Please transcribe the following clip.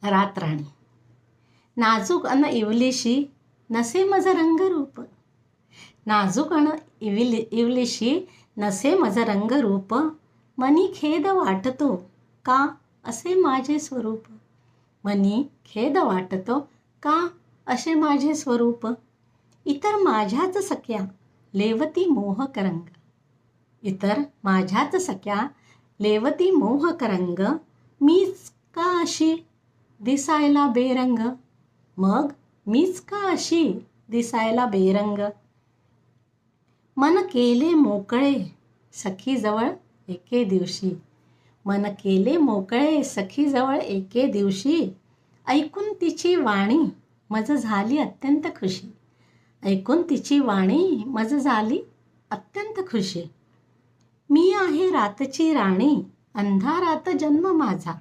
रातराणी. नाजूक अन इवलीशी नसे मज रंगरूप. नाजूक अन इवलीशी नसे मज रंगरूप. मनी खेद वाटतो का असे माझे स्वरूप. मनी खेद वाटतो का असे माझे स्वरूप. इतर माझ्याच सख्या लेवती मोहक रंग. इतर माझ्याच सख्या लेवती मोहक रंग. मीच का अशी दिसायला बेरंग. मग मीच का अशी दिसायला बेरंग. मन केले मोकळे सखीजवळ एके दिवशी. मन केले मोकळे सखीजवळ एके दिवशी. ऐकून तिची वाणी मज झाली अत्यंत खुशी. ऐकून तिची वाणी मज झाली अत्यंत खुशी. मी आहे रातची राणी अंधारात जन्म माझा.